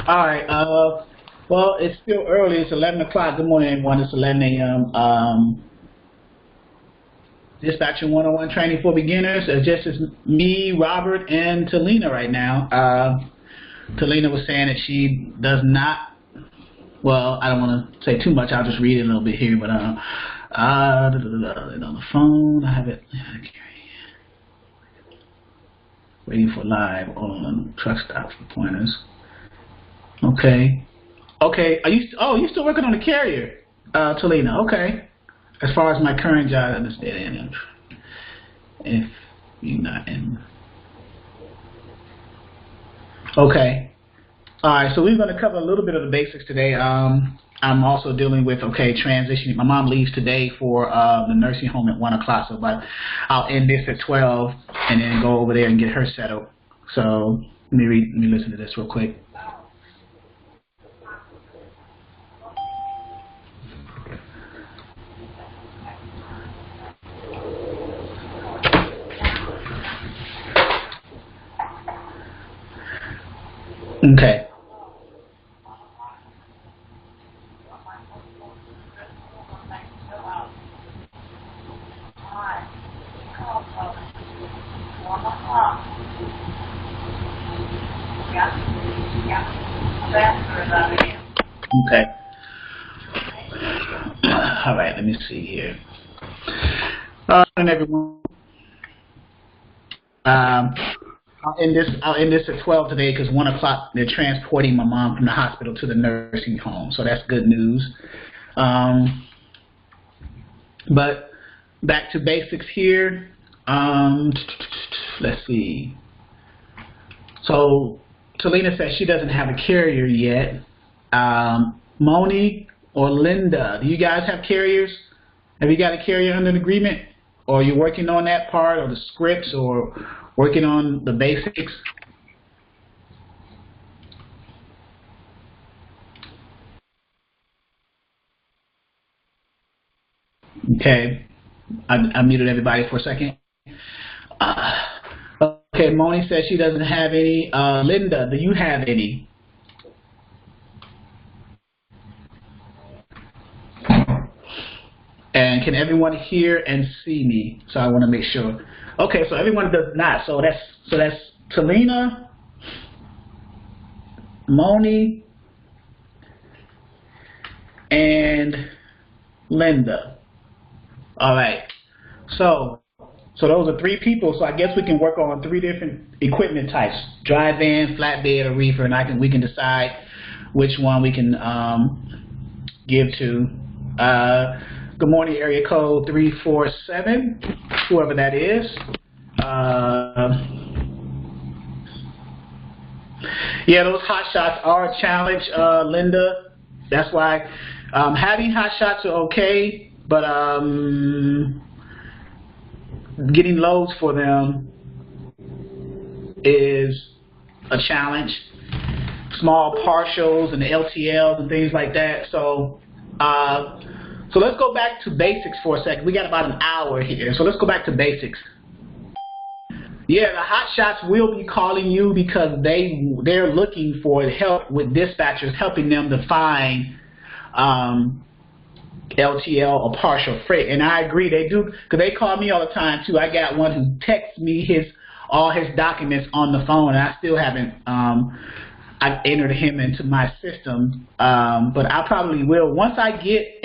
All right. Well, it's still early. It's 11 o'clock. Good morning, everyone. It's 11 a.m. Dispatching 101 training for beginners. Just as me, Robert, and Talina right now. Talina was saying that she does not. Well, I don't want to say too much. I'll just read it a little bit here. But on the phone, I have it. Waiting for live on truck stop for pointers. Okay. Are you? Oh, you still working on the carrier, Talina? Okay. As far as my current job, I understand. If you're not in. Okay. All right. So we're going to cover a little bit of the basics today. I'm also dealing with transitioning. My mom leaves today for the nursing home at 1 o'clock. So, but I'll end this at 12 and then go over there and get her settled. So let me listen to this real quick. Okay. Okay. All right, let me see here. And everyone, I'll end this at 12 today because 1 o'clock they're transporting my mom from the hospital to the nursing home, so that's good news. But back to basics here. Let's see. So Talina says she doesn't have a carrier yet. Moni or Linda, do you guys have carriers? Have you got a carrier under an agreement? Or are you working on that part, or the scripts, or working on the basics? Okay. I muted everybody for a second. Okay, Moni says she doesn't have any. Linda, do you have any? And can everyone hear and see me? So I want to make sure. Okay, so everyone does not. So that's Talina, Moni, and Linda. All right. So those are 3 people. So I guess we can work on 3 different equipment types: dry van, flatbed, or reefer, and we can decide which one we can give to. Good morning, area code 347, whoever that is. Yeah, those hot shots are a challenge, Linda. That's why having hot shots are okay, but getting loads for them is a challenge. Small partials and the LTLs and things like that. So let's go back to basics for a second. We got about an hour here, so let's go back to basics. Yeah, the hot shots will be calling you because they're looking for help with dispatchers, helping them to find LTL or partial freight. And I agree, they do, because they call me all the time too. I got one who texts me all his documents on the phone, and I still haven't I've entered him into my system, but I probably will once I get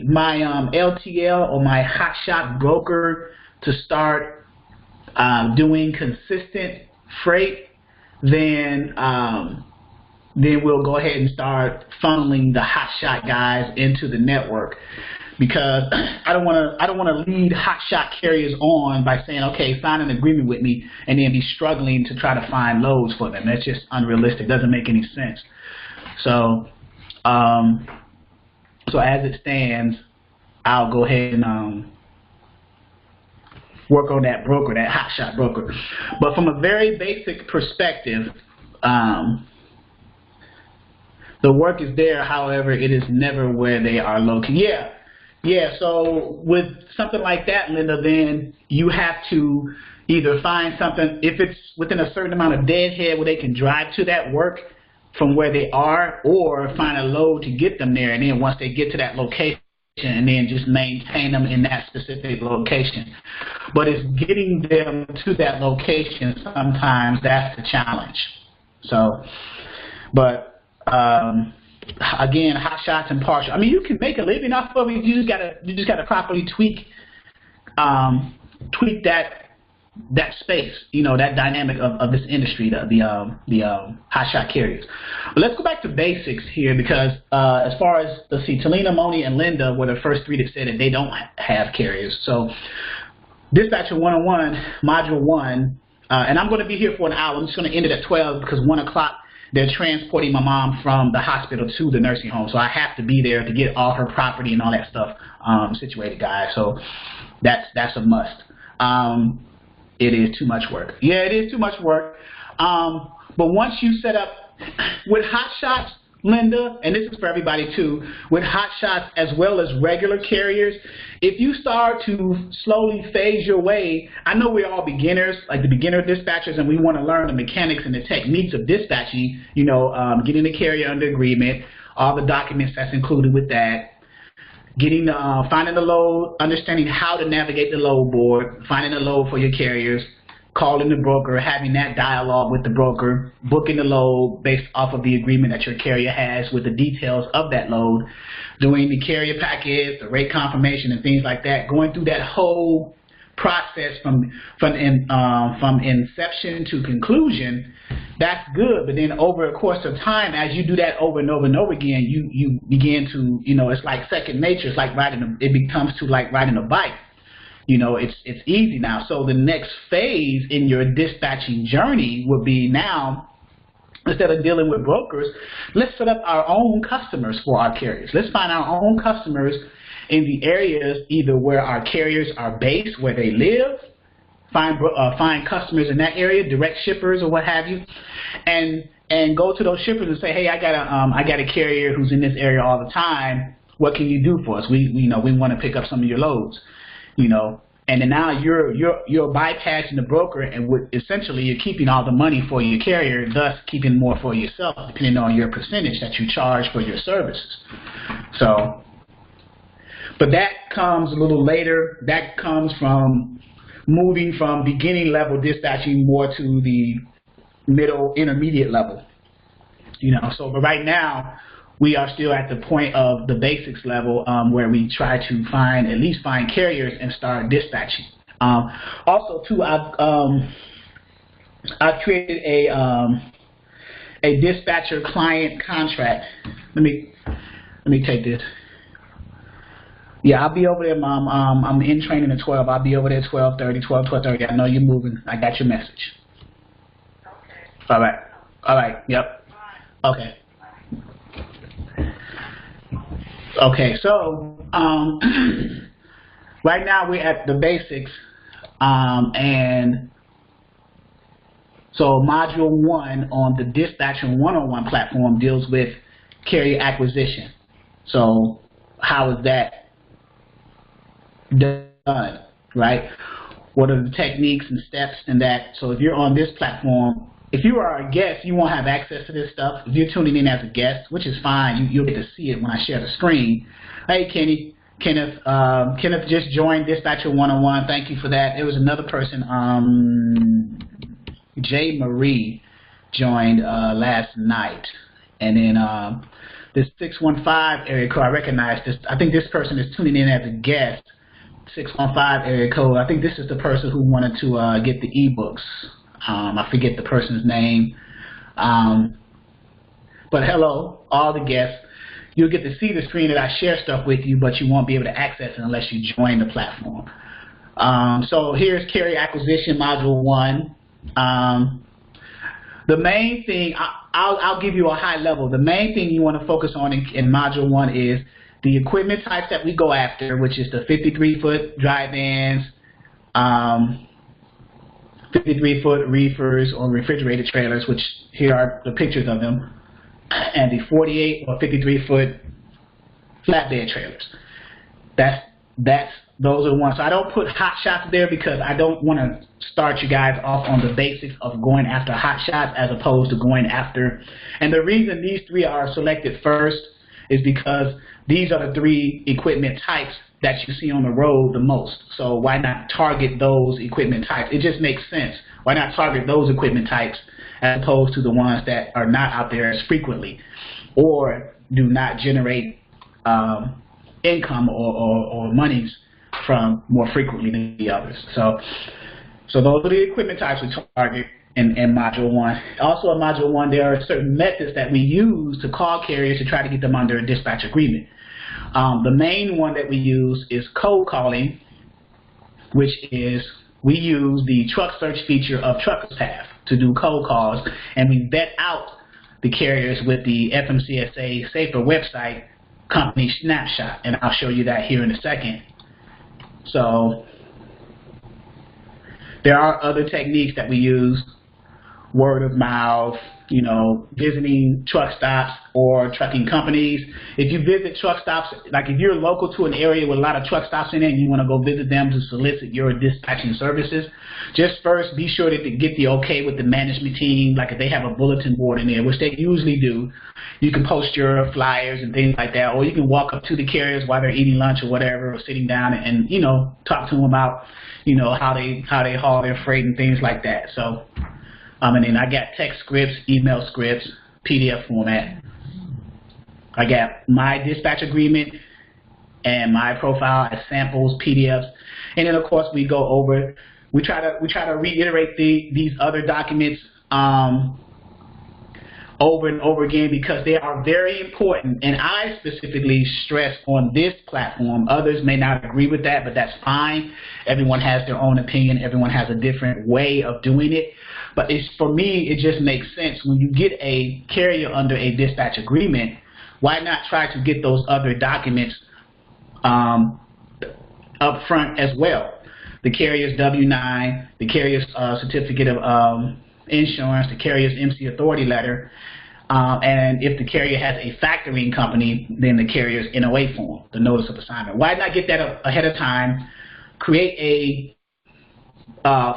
my LTL or my hotshot broker to start doing consistent freight. Then we'll go ahead and start funneling the hotshot guys into the network. Because I don't want to lead hotshot carriers on by saying, okay, sign an agreement with me, and then be struggling to try to find loads for them. That's just unrealistic. Doesn't make any sense. So as it stands, I'll go ahead and work on that broker, that hotshot broker. But from a very basic perspective, the work is there. However, it is never where they are located. Yeah, so with something like that, Linda, then you have to either find something, if it's within a certain amount of deadhead where they can drive to that work from where they are, or find a load to get them there, and then once they get to that location, and then just maintain them in that specific location. But it's getting them to that location, sometimes that's the challenge. So, but again, hot shots and partial. I mean, you can make a living off of it. You just gotta properly tweak that space, you know, that dynamic of this industry, the hot shot carriers. But let's go back to basics here, because as far as, let's see, Talina, Moni, and Linda were the first three that said that they don't have carriers. So Dispatcher 101, Module 1, and I'm going to be here for an hour. I'm just going to end it at 12 because 1 o'clock they're transporting my mom from the hospital to the nursing home. So I have to be there to get all her property and all that stuff situated, guys. So that's a must. It is too much work. Yeah, it is too much work. But once you set up with hot shots, Linda, and this is for everybody too, with hot shots as well as regular carriers, if you start to slowly phase your way, I know we're all beginners, like the beginner dispatchers, and we want to learn the mechanics and the techniques of dispatching, you know, getting the carrier under agreement, all the documents that's included with that, getting finding the load, understanding how to navigate the load board, finding the load for your carriers, calling the broker, having that dialogue with the broker, booking the load based off of the agreement that your carrier has with the details of that load, doing the carrier package, the rate confirmation, and things like that, going through that whole process from inception to conclusion. That's good, but then over a course of time, as you do that over and over and over again, you begin to, you know, it's like second nature. It's like it becomes to like riding a bike. You know, it's easy now. So the next phase in your dispatching journey would be now, instead of dealing with brokers, let's set up our own customers for our carriers. Let's find our own customers in the areas either where our carriers are based, where they live, find customers in that area, direct shippers or what have you, and go to those shippers and say, hey, I got a carrier who's in this area all the time. What can you do for us? We want to pick up some of your loads, you know. And then now you're bypassing the broker, and essentially you're keeping all the money for your carrier, thus keeping more for yourself, depending on your percentage that you charge for your services. So, but that comes a little later. That comes from moving from beginning level dispatching more to the middle intermediate level, you know. So, but right now we are still at the point of the basics level, where we try to at least find carriers and start dispatching. Also too, I've created a dispatcher client contract. Let me take this. Yeah, I'll be over there, Mom. I'm in training at 12. I'll be over there at 12:30, 12:30. I know you're moving. I got your message. Okay. All right. All right. Yep. Okay. Okay. So right now we're at the basics, and so Module 1 on the Dispatcher 101 platform deals with carrier acquisition. So how is that done, right? What are the techniques and steps in that? So if you're on this platform, if you are a guest, you won't have access to this stuff. If you're tuning in as a guest, which is fine, you'll get to see it when I share the screen. Hey, Kenneth just joined Dispatcher 101. Thank you for that. There was another person, J. Marie, joined last night, and then this 615 area code, I recognize this. I think this person is tuning in as a guest. 615 area code. I think this is the person who wanted to get the ebooks. I forget the person's name. But hello, all the guests. You'll get to see the screen that I share stuff with you, but you won't be able to access it unless you join the platform. So here's carrier acquisition module 1. The main thing, I'll give you a high level. The main thing you want to focus on in module 1 is the equipment types that we go after, which is the 53-foot drive-ins, 53-foot reefers or refrigerated trailers, which here are the pictures of them, and the 48 or 53-foot flatbed trailers. That's Those are ones. So I don't put hot shots there because I don't want to start you guys off on the basics of going after hot shots as opposed to going after. And the reason these three are selected first is because these are the three equipment types that you see on the road the most. So why not target those equipment types? It just makes sense. Why not target those equipment types as opposed to the ones that are not out there as frequently or do not generate income or monies from more frequently than the others. So those are the equipment types we target in Module 1. Also in Module 1, there are certain methods that we use to call carriers to try to get them under a dispatch agreement. The main one that we use is cold calling, which is we use the truck search feature of Truckers Path to do cold calls, and we vet out the carriers with the FMCSA Safer website company snapshot, and I'll show you that here in a second. So there are other techniques that we use, word of mouth, visiting truck stops or trucking companies. If you visit truck stops, like if you're local to an area with a lot of truck stops in it and you want to go visit them to solicit your dispatching services, just first be sure to get the okay with the management team. Like if they have a bulletin board in there, which they usually do, you can post your flyers and things like that, or you can walk up to the carriers while they're eating lunch or whatever, or sitting down and talk to them about how they haul their freight and things like that. So and then I got text scripts, email scripts, PDF format. I got my dispatch agreement and my profile as samples, PDFs, and then of course we go over. We try to reiterate these other documents over and over again because they are very important, and I specifically stress on this platform. Others may not agree with that, but that's fine. Everyone has their own opinion. Everyone has a different way of doing it. But for me, it just makes sense. When you get a carrier under a dispatch agreement, why not try to get those other documents up front as well? The carrier's W-9, the carrier's certificate of insurance, the carrier's MC authority letter, and if the carrier has a factoring company, then the carrier's NOA form, the notice of assignment. Why not get that ahead of time, create a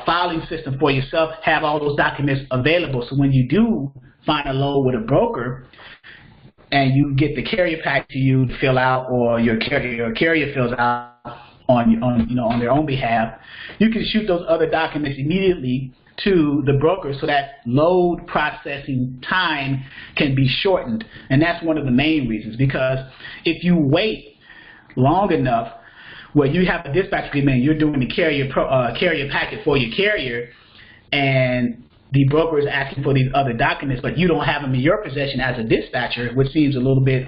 filing system for yourself, have all those documents available, so when you do find a load with a broker and you get the carrier pack to you to fill out, or your carrier fills out on their own behalf, you can shoot those other documents immediately to the broker so that load processing time can be shortened. And that's one of the main reasons, because if you wait long enough where you have a dispatch agreement, you're doing the carrier packet for your carrier, and the broker is asking for these other documents, but you don't have them in your possession as a dispatcher, which seems a little bit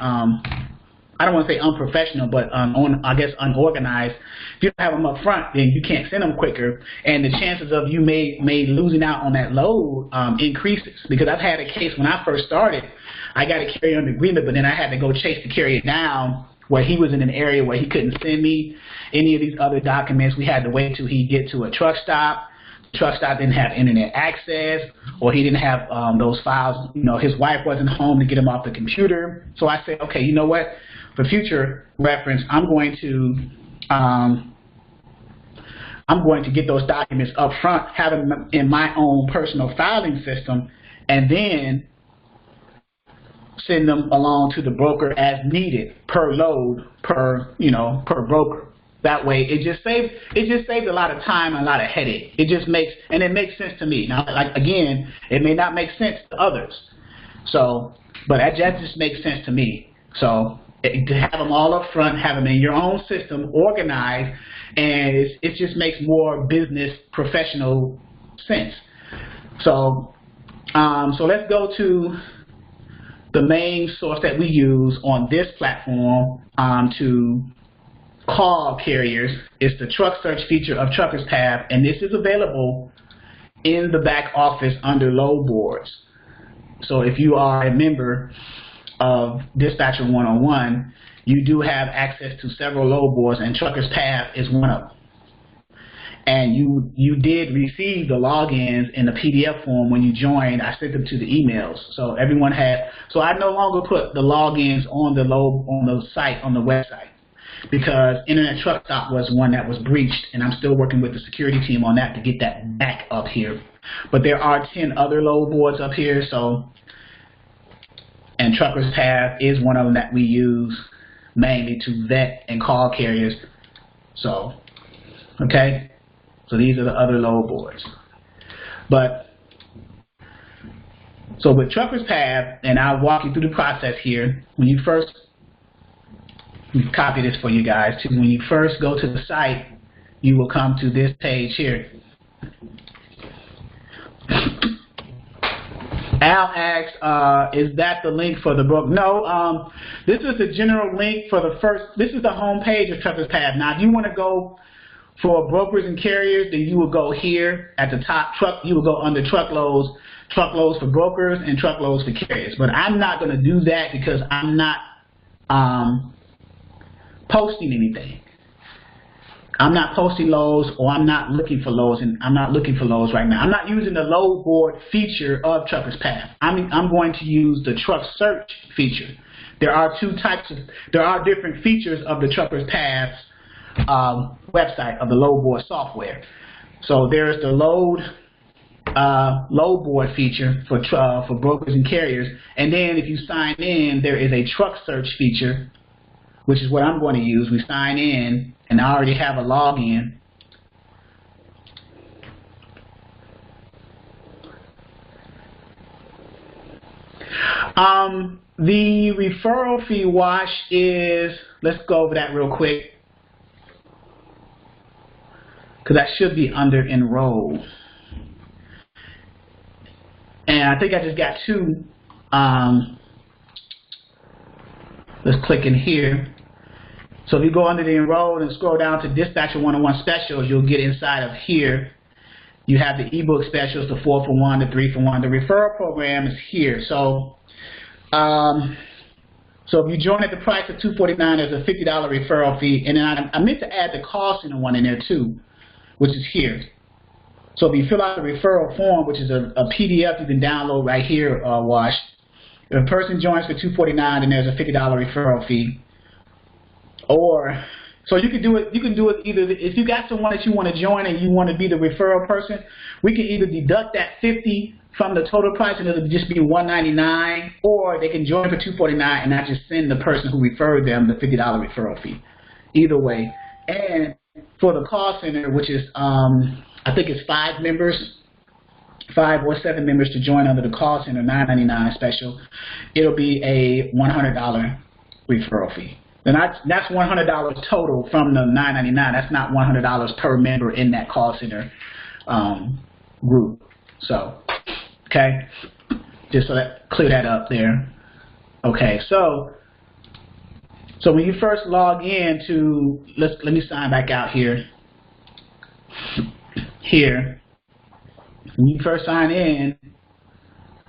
I don't want to say unprofessional, but I guess unorganized. If you don't have them up front, then you can't send them quicker, and the chances of you may losing out on that load increases. Because I've had a case when I first started, I got a carrier under agreement, but then I had to go chase the carrier down where he was in an area where he couldn't send me any of these other documents. We had to wait till he get to a truck stop. The truck stop didn't have internet access, or he didn't have those files. His wife wasn't home to get him off the computer. So I said, okay, you know what? For future reference, I'm going to get those documents up front, have them in my own personal filing system, and then send them along to the broker as needed, per load, per broker. That way, it just saves a lot of time and a lot of headache. It makes sense to me. Now, like again, it may not make sense to others. So, but that just makes sense to me. So, to have them all up front, have them in your own system, organized, and it just makes more business professional sense. So, so let's go to the main source that we use on this platform to call carriers. Is the truck search feature of Truckers Path, and this is available in the back office under load boards. So if you are a member of Dispatcher 101, you do have access to several load boards, and Truckers Path is one of them. And you did receive the logins in the PDF form when you joined. I sent them to the emails, so everyone had. So I no longer put the logins on the site, on the website. because Internet Truck Stop was one that was breached, and I'm still working with the security team on that to get that back up here. But there are 10 other load boards up here, so, and Truckers Path is one of them that we use mainly to vet and call carriers. So, okay, so these are the other load boards. But so with Truckers Path, and I'll walk you through the process here. When you first, let me copy this for you guys too. When you first go to the site, you will come to this page here. Al asks, is that the link for the book? No, this is the general link for the first, this is the home page of Truckers Path. Now, if you want to go for brokers and carriers, then you will go here at the top, you will go under truckloads for brokers and truckloads for carriers. But I'm not going to do that because I'm not posting anything. I'm not posting loads, or I'm not looking for loads, and I'm not looking for loads right now. I'm not using the load board feature of Truckers Path. I'm going to use the truck search feature. There are different features of the Truckers Path's website, of the load board software. So there's the load board feature for brokers and carriers, and then if you sign in, there is a truck search feature, which is what I'm going to use. We sign in, and I already have a login. The referral fee wash is, let's go over that real quick, because that should be under enroll. And I think I just got two. Let's click in here. So if you go under the enroll and scroll down to Dispatcher 101 specials, you'll get inside of here. You have the ebook specials, the 4-for-1, the 3-for-1. The referral program is here. So, so if you join at the price of $249, there's a $50 referral fee. And then I meant to add the call center one in there too, which is here. So if you fill out the referral form, which is a PDF you can download right here, Wash. If a person joins for $249, then there's a $50 referral fee. Or, so you can do it either, if you got someone that you want to join and you want to be the referral person, we can either deduct that $50 from the total price and it'll just be $199, or they can join for $249 and I just send the person who referred them the $50 referral fee. Either way. And for the call center, which is, I think it's 5 or 7 members to join under the call center, $9.99 special, it'll be a $100 referral fee. And that's $100 total from the $9.99. That's not $100 per member in that call center group. So, okay, just so that clear that up there. Okay, so when you first log in to, let me sign back out here. Here, when you first sign in,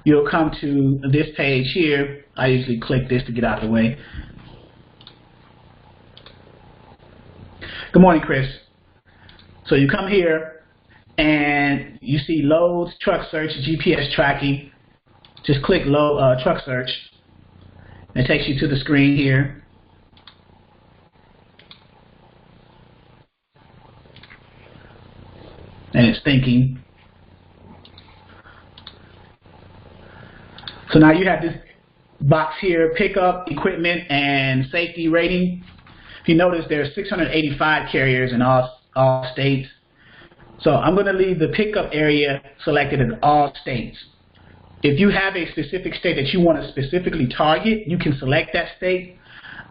you'll come to this page here. I usually click this to get out of the way. Good morning, Chris. So you come here and you see loads, truck search, GPS tracking. Just click truck search. It takes you to the screen here. And it's thinking. So now you have this box here, pickup, equipment, and safety rating. If you notice, there are 685 carriers in all states. So I'm going to leave the pickup area selected in all states. If you have a specific state that you want to specifically target, you can select that state.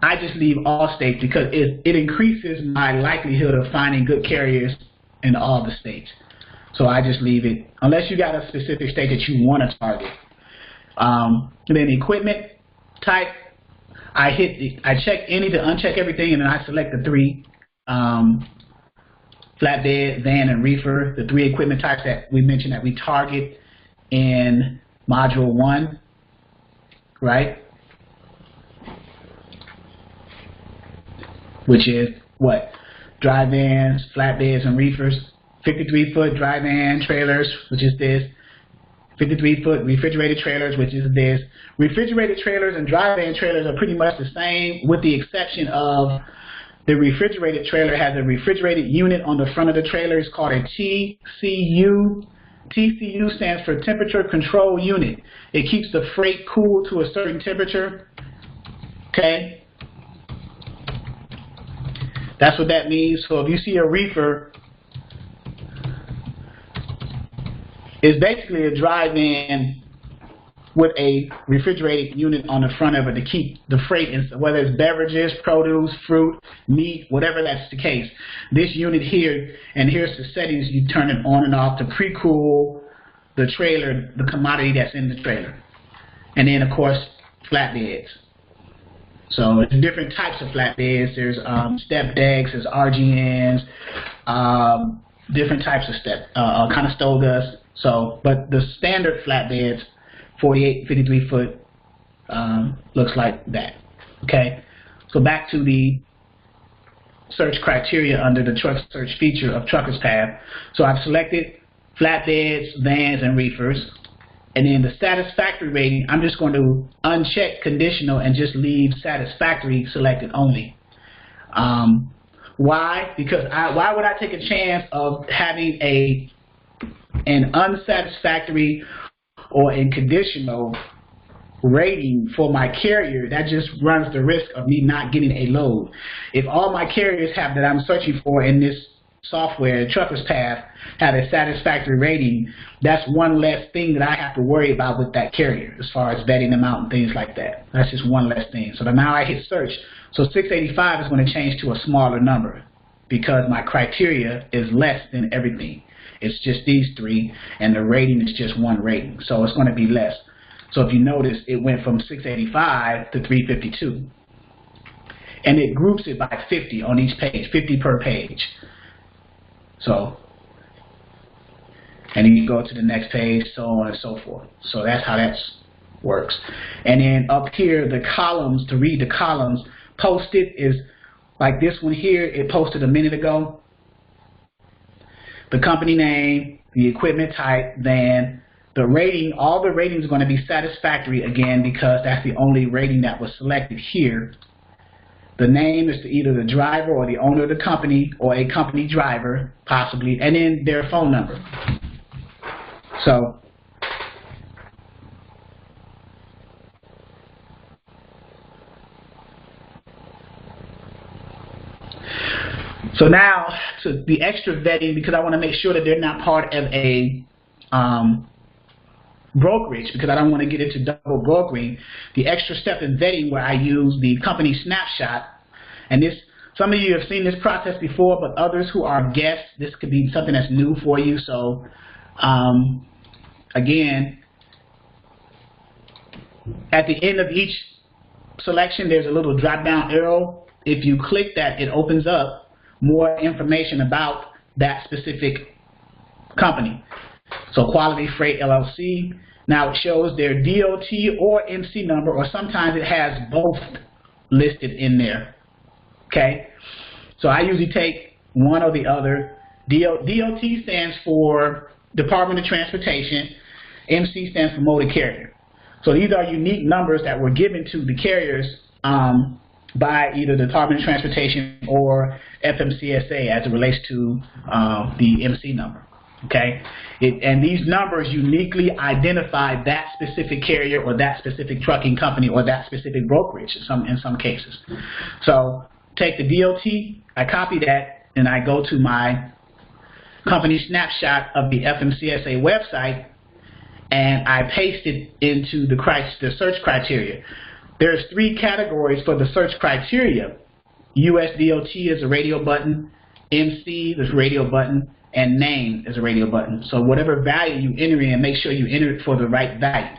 I just leave all states because it increases my likelihood of finding good carriers in all the states. So I just leave it, unless you got a specific state that you want to target. And then equipment type, I check any to uncheck everything, and then I select the 3 flatbed, van, and reefer, the 3 equipment types that we mentioned that we target in module 1, right? Which is what? Dry vans, flatbeds, and reefers. 53-foot dry van trailers, which is this. 53-foot refrigerated trailers, which is this. Refrigerated trailers and dry van trailers are pretty much the same, with the exception of The refrigerated trailer has a refrigerated unit on the front of the trailer. It's called a TCU. TCU stands for temperature control unit. It keeps the freight cool to a certain temperature. Okay? That's what that means. So if you see a reefer, it's basically a drive-in with a refrigerated unit on the front of it to keep the freight, whether it's beverages, produce, fruit, meat, whatever that's the case. This unit here, and here's the settings, you turn it on and off to pre-cool the trailer, the commodity that's in the trailer. And then, of course, flatbeds. So there's different types of flatbeds. There's step decks, there's RGNs, different types of Conestogas. So, but the standard flatbeds, 48, 53 foot, looks like that. Okay, so back to the search criteria under the truck search feature of Truckers Path. So I've selected flatbeds, vans, and reefers. And then the satisfactory rating, I'm just going to uncheck conditional and just leave satisfactory selected only. Why? Because why would I take a chance of having an unsatisfactory or a conditional rating for my carrier? That just runs the risk of me not getting a load. If all my carriers have that I'm searching for in this software, Truckers Path, have a satisfactory rating, that's one less thing that I have to worry about with that carrier as far as vetting them out and things like that. That's just one less thing. So now I hit search. So 685 is going to change to a smaller number because my criteria is less than everything. It's just these three, and the rating is just one rating. So it's going to be less. So if you notice, it went from 685 to 352. And it groups it by 50 on each page, 50 per page. So, and then you go to the next page, so on and so forth. So that's how that works. And then up here, the columns, to read the columns, posted is like this one here. It posted a minute ago. The company name, the equipment type, then the rating. All the ratings are going to be satisfactory again because that's the only rating that was selected here. The name is to either the driver or the owner of the company or a company driver, possibly, and then their phone number. So now, to the extra vetting, because I want to make sure that they're not part of a brokerage, because I don't want to get into double brokering. The extra step in vetting where I use the company snapshot, and this, some of you have seen this process before, but others who are guests, this could be something that's new for you. So again, at the end of each selection, there's a little drop-down arrow. If you click that, it opens up more information about that specific company. So Quality Freight LLC. Now it shows their DOT or MC number, or sometimes it has both listed in there. Okay? So I usually take one or the other. DOT stands for Department of Transportation. MC stands for Motor Carrier. So these are unique numbers that were given to the carriers by either the Department of Transportation or FMCSA as it relates to the MC number. Okay, and these numbers uniquely identify that specific carrier or that specific trucking company or that specific brokerage in some cases. So take the DOT, I copy that, and I go to my company snapshot of the FMCSA website, and I paste it into the search criteria. There's three categories for the search criteria. USDOT is a radio button, MC is a radio button, and name is a radio button. So whatever value you enter in, make sure you enter it for the right value.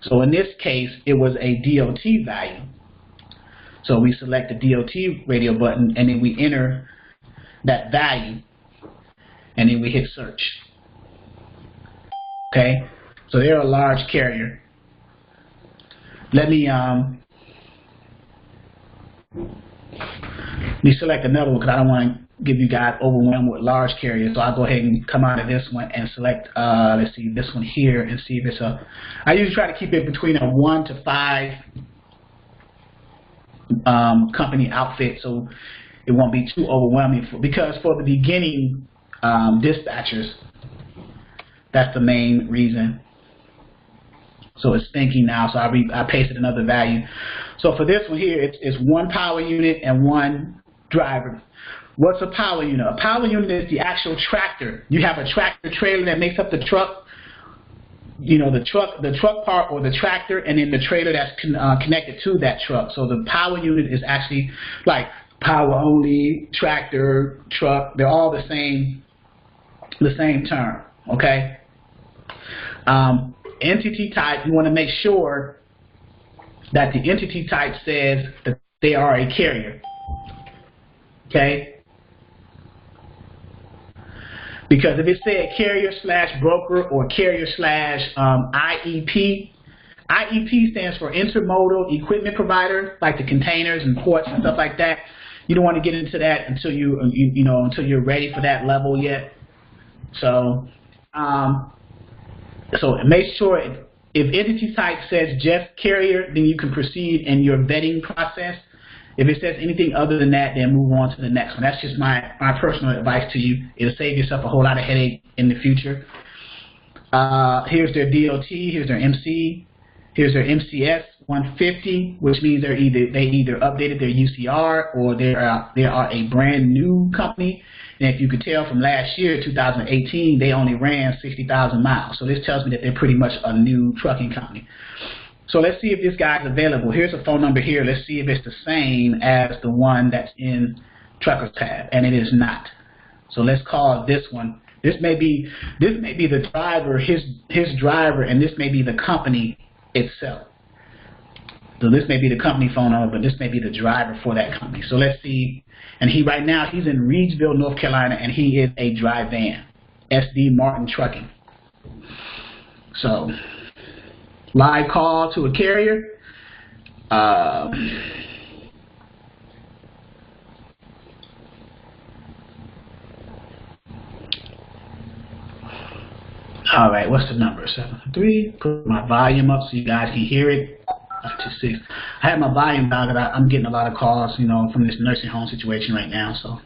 So in this case, it was a DOT value. So we select the DOT radio button, and then we enter that value, and then we hit search. Okay, so they're a large carrier. Let me select another one because I don't want to give you guys overwhelmed with large carriers. So I'll go ahead and come out of this one and select, let's see, this one here and see if it's a, I usually try to keep it between a 1 to 5 company outfit. So it won't be too overwhelming because for the beginning dispatchers, that's the main reason. So it's thinking now, so I pasted another value. So for this one here, it's one power unit and one driver. What's a power unit? A power unit is the actual tractor. You have a tractor trailer that makes up the truck. You know, the truck part or the tractor, and then the trailer that's connected to that truck. So the power unit is actually like power only, tractor, truck. They're all the same term. Okay. Entity type, you want to make sure that the entity type says that they are a carrier. Okay? Because if it said carrier/broker or carrier/IEP, IEP stands for intermodal equipment provider, like the containers and ports and stuff like that. You don't want to get into that until until you're ready for that level yet. So, so make sure if entity type says just carrier, then you can proceed in your vetting process. If it says anything other than that, then move on to the next one. That's just my personal advice to you. It'll save yourself a whole lot of headache in the future. Here's their DOT. Here's their MC. Here's their MCS 150, which means they either updated their UCR or they are a brand new company. And if you could tell from last year, 2018, they only ran 60,000 miles. So this tells me that they're pretty much a new trucking company. So let's see if this guy's available. Here's a phone number here. Let's see if it's the same as the one that's in Truckers tab, and it is not. So let's call this one. This may be the driver, his driver, and this may be the company itself. So this may be the company phone number, but this may be the driver for that company. So let's see. And right now he's in Reidsville, North Carolina, and he is a dry van, SD Martin Trucking. So live call to a carrier. All right, what's the number? 713. Put my volume up so you guys can hear it. 526. I have my volume down because I'm getting a lot of calls, from this nursing home situation right now. So,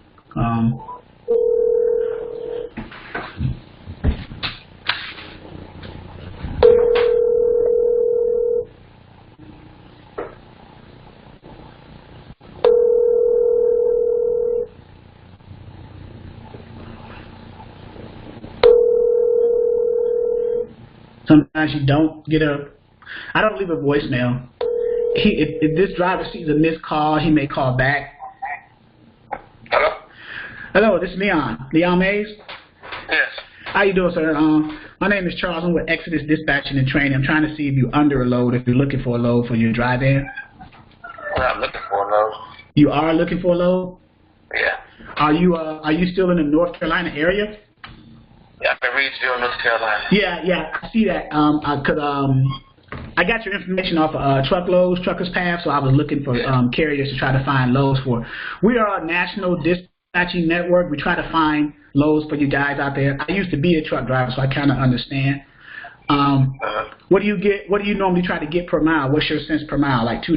sometimes you don't get I don't leave a voicemail. If this driver sees a missed call, he may call back. Hello? Hello, this is Leon. Leon Mays? Yes. How you doing, sir? My name is Charles. I'm with Exodus Dispatching and Training. I'm trying to see if you're under a load, if you're looking for a load for your dry van. Well, I'm looking for a load. You are looking for a load? Yeah. Are you still in the North Carolina area? Yeah, I'm in Reidsville, North Carolina. Yeah, I see that. I got your information off of Truckers Path, so I was looking for carriers to try to find loads for. We are a national dispatching network. We try to find loads for you guys out there. I used to be a truck driver, so I kind of understand. What do you get? What do you normally try to get per mile? What's your cents per mile? Like $2?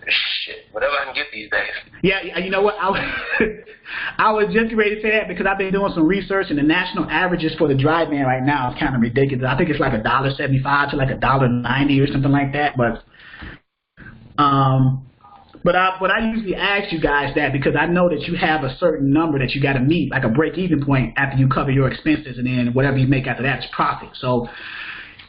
Shit, whatever I can get these days. Yeah, you know what? I was just ready to say that because I've been doing some research, and the national averages for the dry van right now is kind of ridiculous. I think it's like $1.75 to like $1.90 or something like that. But I usually ask you guys that because I know that you have a certain number that you got to meet, like a break-even point after you cover your expenses, and then whatever you make after that is profit. So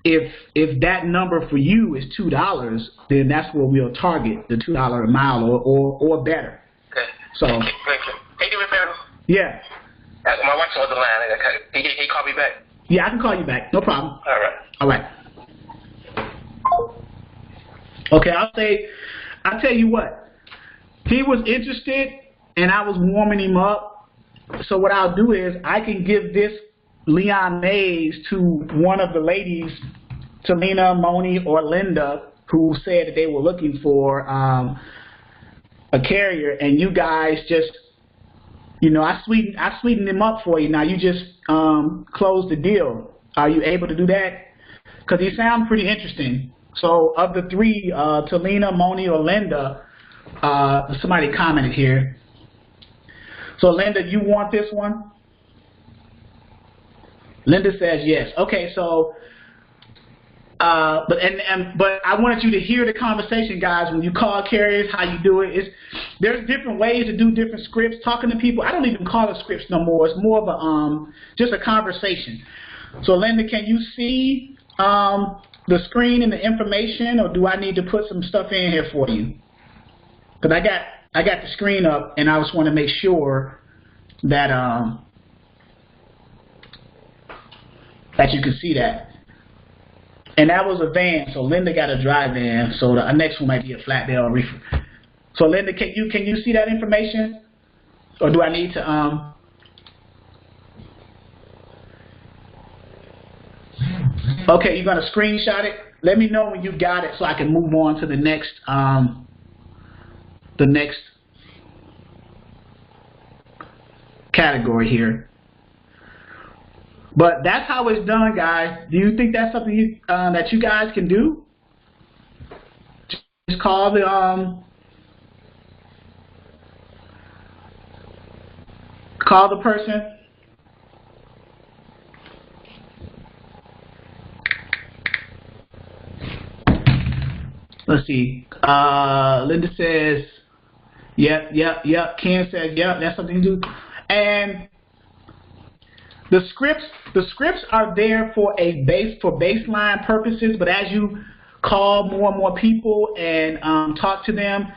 if that number for you is $2, then that's where we'll target the $2 a mile or better. Okay. So. Can you do me a favor? Yeah. My wife's on the line. Can you call me back? Yeah, I can call you back. No problem. All right. Okay, I'll tell you what. He was interested, and I was warming him up. So what I'll do is I can give this Leon Mays to one of the ladies, Talina, Moni, or Linda, who said that they were looking for a carrier, and you guys just, I sweetened them up for you. Now you just close the deal. Are you able to do that? Because he sounds pretty interesting. So of the three, Talina, Moni, or Linda, somebody commented here. So Linda, you want this one? Linda says yes. Okay, so but I wanted you to hear the conversation, guys. When you call carriers, how you do it. There's different ways to do different scripts. Talking to people, I don't even call it scripts no more. It's more of a just a conversation. So Linda, can you see the screen and the information, or do I need to put some stuff in here for you? Because I got the screen up, and I just want to make sure that that you can see that. And that was a van, so Linda got a dry van. So the next one might be a flatbed or a reefer. So Linda, can you see that information, or do I need to Okay, you're gonna screenshot it. Let me know when you got it, so I can move on to the next category here. But that's how it's done, guys. Do you think that's something that you guys can do? Just call the person. Let's see. Linda says, yep. Ken says, yep, that's something to do. And the scripts are there for baseline purposes, but as you call more and more people and talk to them,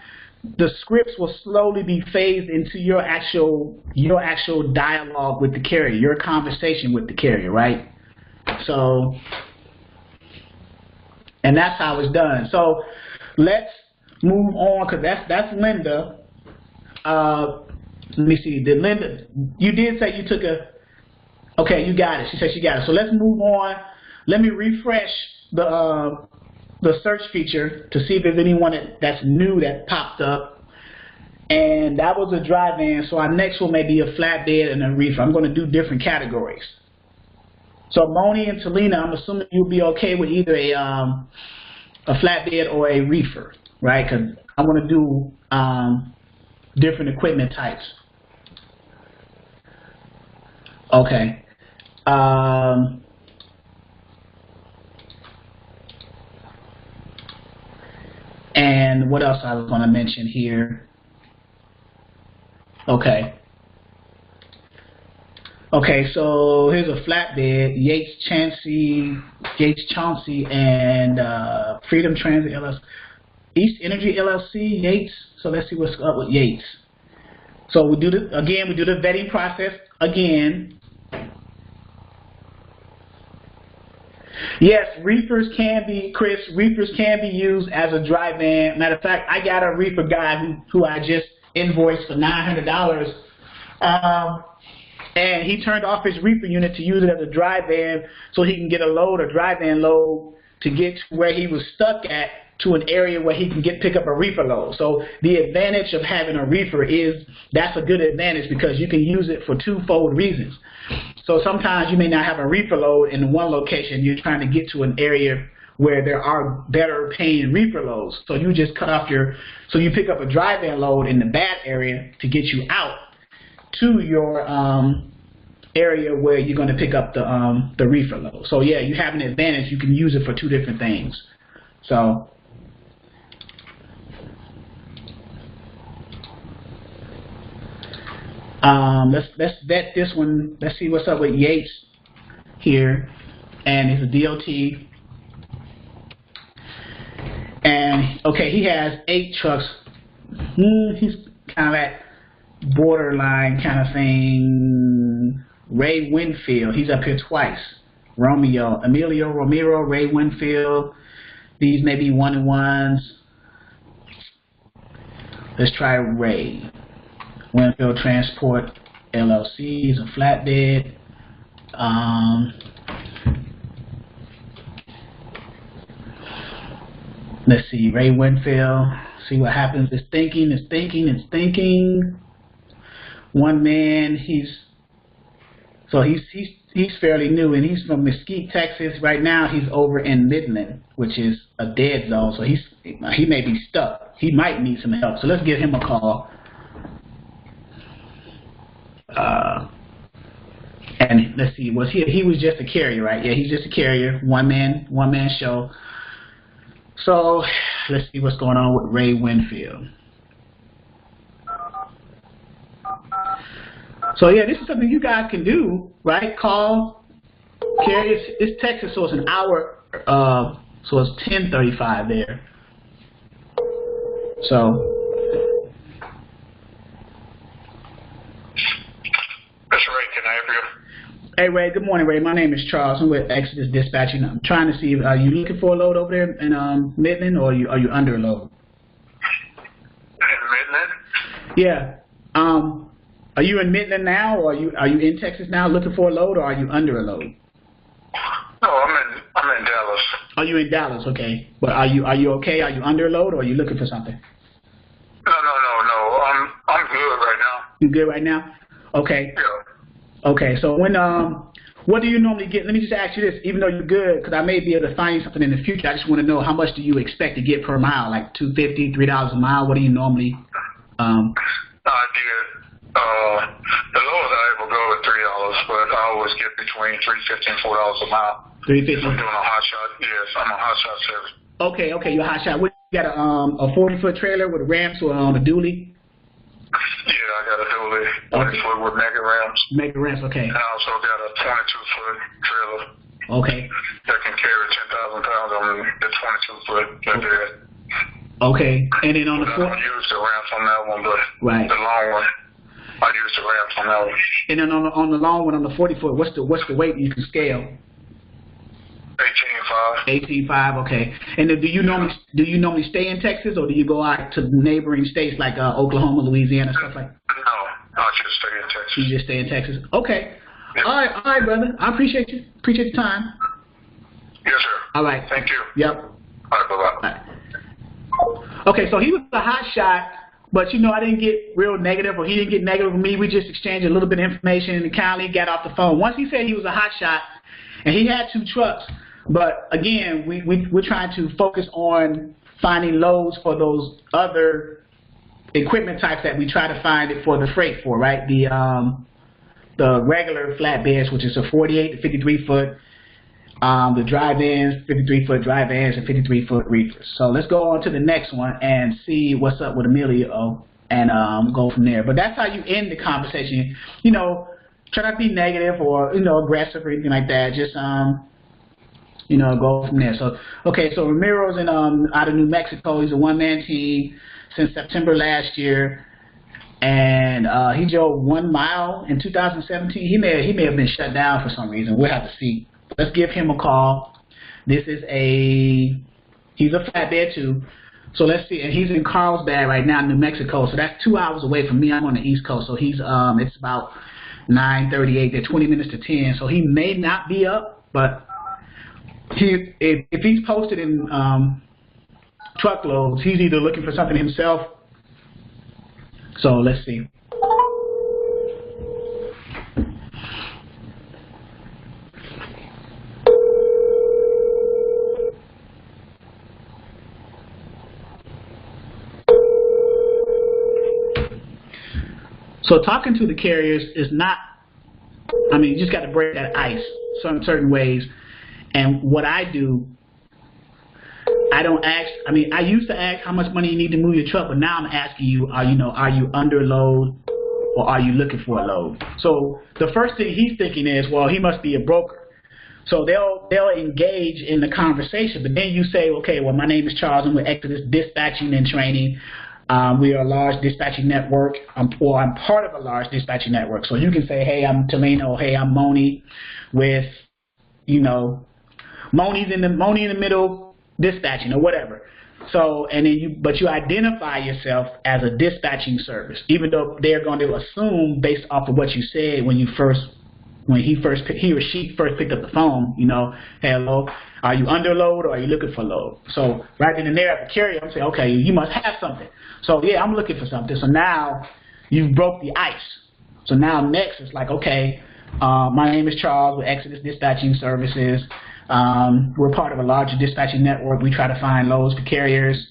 the scripts will slowly be phased into your actual dialogue with the carrier, your conversation with the carrier, right? So, and that's how it's done. So let's move on, because that's Linda. Let me see. Did Linda? You did say you took a. Okay, you got it. She said she got it. So let's move on. Let me refresh the search feature to see if there's anyone that's new that popped up. And that was a dry van. So our next one may be a flatbed and a reefer. I'm going to do different categories. So Moni and Talina, I'm assuming you'll be okay with either a flatbed or a reefer, right? Because I want to do different equipment types. Okay. And what else I was going to mention here? Okay. Okay, so here's a flatbed, Yates Chauncey, and Freedom Transit LLC, East Energy LLC, Yates. So let's see what's up with Yates. So we do the vetting process again. Yes, reefers can be used as a dry van. Matter of fact, I got a reefer guy who I just invoiced for $900. And he turned off his reefer unit to use it as a dry van so he can get a dry van load to get to where he was stuck at, to an area where he can pick up a reefer load. So the advantage of having a reefer is that's a good advantage, because you can use it for twofold reasons. So sometimes you may not have a reefer load in one location. You're trying to get to an area where there are better paying reefer loads. So you just so you pick up a dry van load in the bad area to get you out to your area where you're going to pick up the reefer load. So yeah, you have an advantage. You can use it for two different things. So let's vet this one. Let's see what's up with Yates here, and it's a DOT. And okay, he has 8 trucks. He's kind of at borderline kind of thing. Ray Winfield, he's up here twice. Emilio Romero, Ray Winfield. These may be 1-and-1s. Let's try Ray. Winfield Transport LLC is a flatbed. Let's see, Ray Winfield. See what happens. It's thinking. One man. He's fairly new, and he's from Mesquite, Texas. Right now, he's over in Midland, which is a dead zone. So he may be stuck. He might need some help. So let's give him a call. And let's see, was he was just a carrier, right? Yeah, he's just a carrier, one man show. So let's see what's going on with Ray Winfield. So yeah, this is something you guys can do, right? Call, carrier. It's Texas, so it's an hour. So it's 10:35 there. So. Mr. Ray, can I help you? Hey Ray, good morning, Ray. My name is Charles. I'm with Exodus Dispatching. I'm trying to see, are you looking for a load over there in Midland, or are you under a load? In Midland? Yeah. Are you in Midland now, or are you in Texas now looking for a load, or are you under a load? No, I'm in Dallas. Are you in Dallas? Okay. But are you okay? Are you under a load, or are you looking for something? No. I'm good right now. You good right now? Okay. Yeah. Okay. So what do you normally get? Let me just ask you this, even though you're good, because I may be able to find you something in the future. I just want to know, how much do you expect to get per mile? Like $2.50, $3 a mile? What do you normally? I did. The lowest I ever go is $3, but I always get between $3.50 and $4 a mile. $3.50. I'm doing a hot shot. Yes, I'm a hot shot service. Okay, you're a hot shot. What, you got a 40-foot trailer with ramps or on a dually? Yeah, I got a dually 40-foot with mega ramps. Mega ramps, okay. And I also got a 22-foot trailer. Okay. That can carry 10,000 pounds on the 22-foot. Okay, and then on the I don't use the ramps on that one, but right. The long one, I use the ramps on that one. And then on the long one, on the 40-foot, what's the weight you can scale? 18.5. 18.5, okay. And then do you normally stay in Texas, or do you go out to neighboring states like Oklahoma, Louisiana, stuff like that? No, I just stay in Texas. You just stay in Texas? Okay. Yep. All right, brother. I appreciate you. Appreciate your time. Yes, sir. All right. Thank you. Yep. All right, bye-bye. All right. Okay, so he was a hot shot, but I didn't get real negative, or he didn't get negative with me. We just exchanged a little bit of information, and kindly got off the phone. Once he said he was a hot shot, and he had 2 trucks, but again, we're trying to focus on finding loads for those other equipment types that we try to find it for the freight for, right? The regular flatbeds, which is a 48 to 53 foot. The drive-ins, 53-foot drive-ins, and 53-foot reefers. So let's go on to the next one and see what's up with Emilio, and go from there. But that's how you end the conversation. Try not to be negative or aggressive or anything like that. Just go from there. So okay, so Ramiro's out of New Mexico. He's a one-man team since September last year, and he drove 1 mile in 2017. He may have been shut down for some reason. We'll have to see. Let's give him a call. He's a flatbed too. So let's see, and he's in Carlsbad right now, New Mexico. So that's 2 hours away from me. I'm on the East Coast, so he's it's about 9:38. They're 20 minutes to 10. So he may not be up, but if he's posted in truckloads, he's either looking for something himself. So let's see. So talking to the carriers is not, you just got to break that ice certain ways. And what I do, I don't ask, I used to ask how much money you need to move your truck, but now I'm asking you, are you under load, or are you looking for a load? So the first thing he's thinking is, well, he must be a broker. So they'll engage in the conversation, but then you say, okay, well, my name is Charles. I'm with Exodus Dispatching and Training. We are a large dispatching network, I'm part of a large dispatching network. So you can say, hey, I'm Talino, hey, I'm Moni, with, Moni's in the middle dispatching or whatever. So, and then but you identify yourself as a dispatching service, even though they're going to assume based off of what you said when he or she first picked up the phone, hey, hello, are you under load or are you looking for load? So right then and there at the carrier, I'm saying, okay, you must have something. So yeah, I'm looking for something. So now you've broke the ice. So now next it's like, okay, my name is Charles with Exodus Dispatching Services. We're part of a larger dispatching network. We try to find loads for carriers.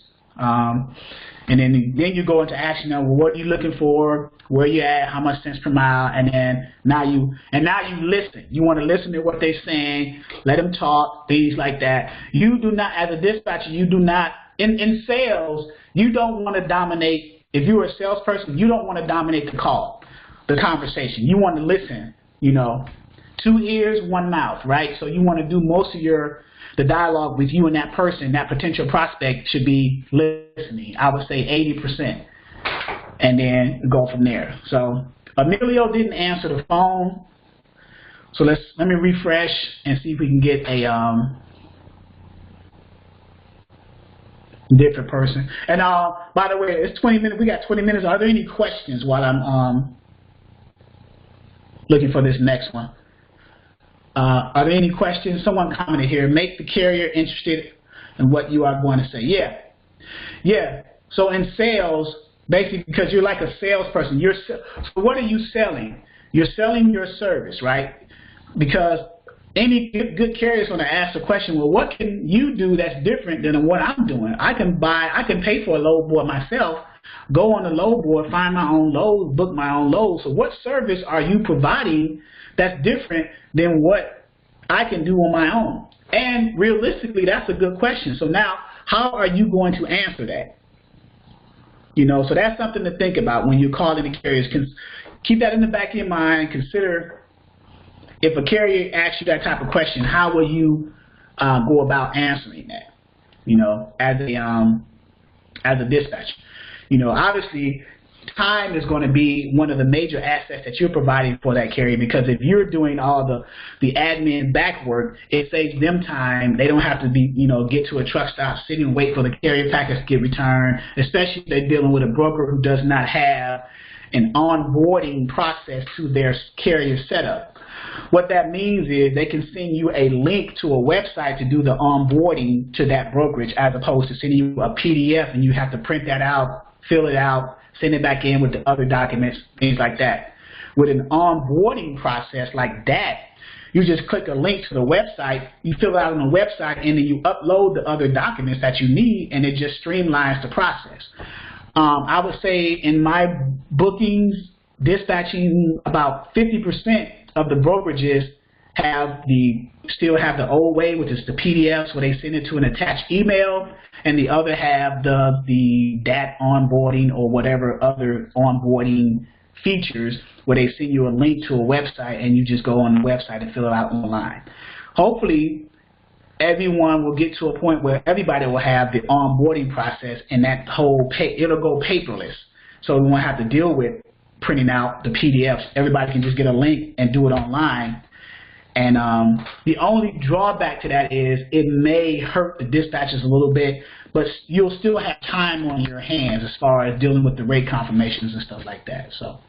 And then you go into action of, well, what are you looking for, where you at, how much cents per mile, and then now you listen. You want to listen to what they're saying, let them talk, things like that. You do not, as a dispatcher, you do not, in sales, you don't want to dominate. If you're a salesperson, you don't want to dominate the call, the conversation. You want to listen, 2 ears, 1 mouth, right? So you want to do most of the dialogue with you and that person, that potential prospect should be listening. I would say 80%, and then go from there. So Emilio didn't answer the phone, so let me refresh and see if we can get a different person. And by the way, it's 20 minutes. We got 20 minutes. Are there any questions while I'm looking for this next one? Are there any questions? Someone commented here, make the carrier interested in what you are going to say. Yeah. So in sales, basically, because you're like a salesperson, so what are you selling? You're selling your service, right? Because any good carrier is going to ask the question, well, what can you do that's different than what I'm doing? I can pay for a load board myself, go on the load board, find my own load, book my own load. So what service are you providing that's different than what I can do on my own? And realistically, that's a good question. So now, how are you going to answer that? So that's something to think about when you're calling the carriers. Keep that in the back of your mind. Consider, if a carrier asks you that type of question, how will you go about answering that? As a dispatcher. Obviously, time is going to be one of the major assets that you're providing for that carrier, because if you're doing all the admin back work, it saves them time. They don't have to get to a truck stop, sit and wait for the carrier package to get returned, especially if they're dealing with a broker who does not have an onboarding process to their carrier setup. What that means is they can send you a link to a website to do the onboarding to that brokerage, as opposed to sending you a PDF and you have to print that out, fill it out, send it back in with the other documents, things like that. With an onboarding process like that, you just click a link to the website, you fill it out on the website, and then you upload the other documents that you need, and it just streamlines the process. I would say in my bookings, dispatching, about 50% of the brokerages still have the old way, which is the PDFs where they send it to an attached email, and the other have the DAT onboarding or whatever other onboarding features where they send you a link to a website and you just go on the website and fill it out online. Hopefully, everyone will get to a point where everybody will have the onboarding process, and that whole it'll go paperless. So we won't have to deal with printing out the PDFs. Everybody can just get a link and do it online. And the only drawback to that is it may hurt the dispatchers a little bit, but you'll still have time on your hands as far as dealing with the rate confirmations and stuff like that. So,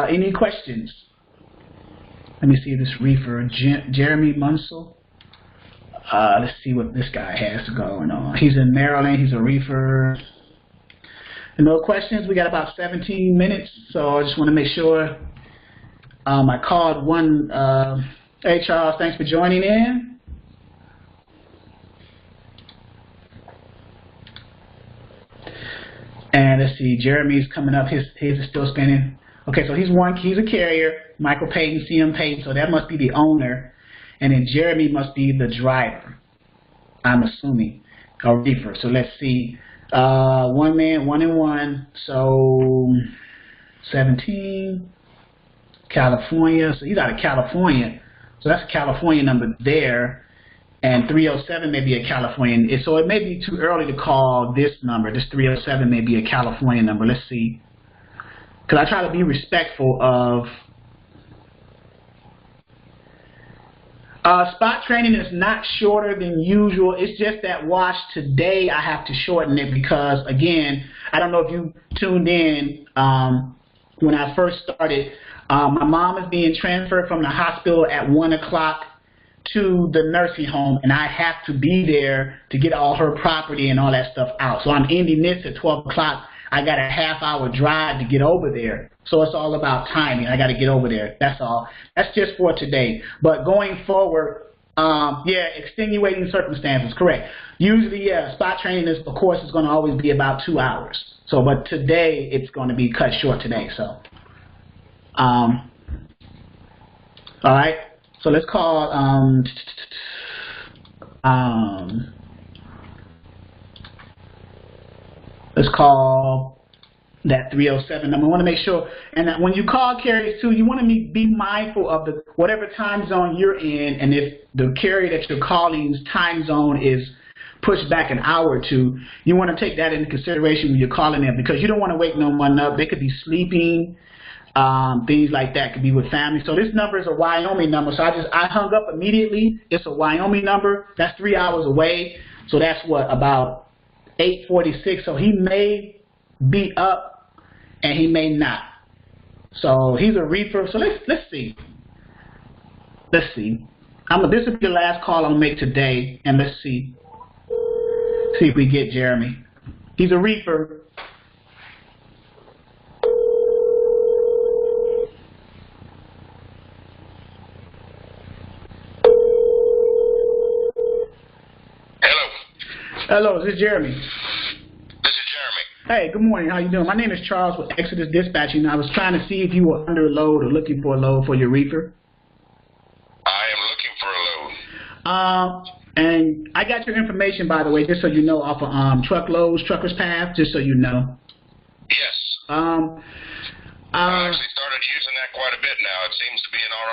any questions? Let me see this reefer, Jeremy Munsell. Let's see what this guy has going on. He's in Maryland. He's a reefer. No questions. We got about 17 minutes, so I just want to make sure. I called one. Hey, Charles, thanks for joining in. And let's see, Jeremy's coming up. His is still spinning. Okay, so he's a carrier. Michael Payton, CM Payton, so that must be the owner. And then Jeremy must be the driver, I'm assuming, a reefer. So let's see. One man, 1 and 1. So 17. California, so he's out of California, so that's a California number there, and 307 may be a Californian, so it may be too early to call this number. This 307 may be a California number. Let's see, because I try to be respectful of spot training is not shorter than usual. It's just that watch today I have to shorten it because, again, I don't know if you tuned in when I first started. My mom is being transferred from the hospital at 1 o'clock to the nursing home, and I have to be there to get all her property and all that stuff out. So I'm ending this at 12 o'clock. I got a half-hour drive to get over there. So it's all about timing. I got to get over there. That's all. That's just for today. But going forward, Yeah, extenuating circumstances, correct. Usually, yeah, spot training is, of course, is going to always be about 2 hours. So, but today it's going to be cut short today. So, all right. So let's call let's call that 307 number. I want to make sure, and that when you call carriers too, you want to be mindful of the whatever time zone you're in, and if the carrier that you're calling's time zone is pushed back an hour or two, you want to take that into consideration when you're calling them, because you don't want to wake no one up. They could be sleeping, things like that, could be with family. So this number is a Wyoming number, so I hung up immediately. It's a Wyoming number. That's 3 hours away, so that's what, about 8:46. So he may be up and he may not. So he's a reefer. So let's see. Let's see. This is the last call I'll make today, and let's see. See if we get Jeremy. He's a reefer. Hello. Hello, is this Jeremy? This is Jeremy. Hey, good morning. How you doing? My name is Charles with Exodus Dispatching. I was trying to see if you were under a load or looking for a load for your reefer. I am looking for a load. And I got your information, by the way, just so you know, off of Truckers Path, just so you know. Yes. I actually started using that quite a bit now. It seems to be an all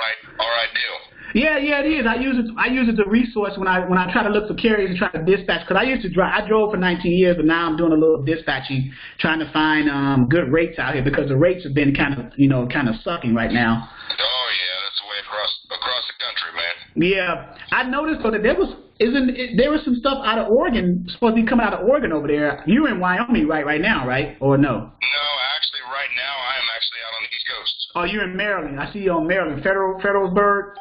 right deal. Yeah, it is. I use it as a resource when I try to look for carriers and try to dispatch. Because I drove for 19 years, but now I'm doing a little dispatching, trying to find good rates out here, because the rates have been kind of sucking right now. Oh yeah, that's the way across the country, man. Yeah, I noticed though that there was some stuff out of Oregon, supposed to be coming out of Oregon over there. You're in Wyoming right now, right? Or no? No, actually, right now I am actually out on the East Coast. Oh, you're in Maryland. I see you on Maryland, Federalsburg.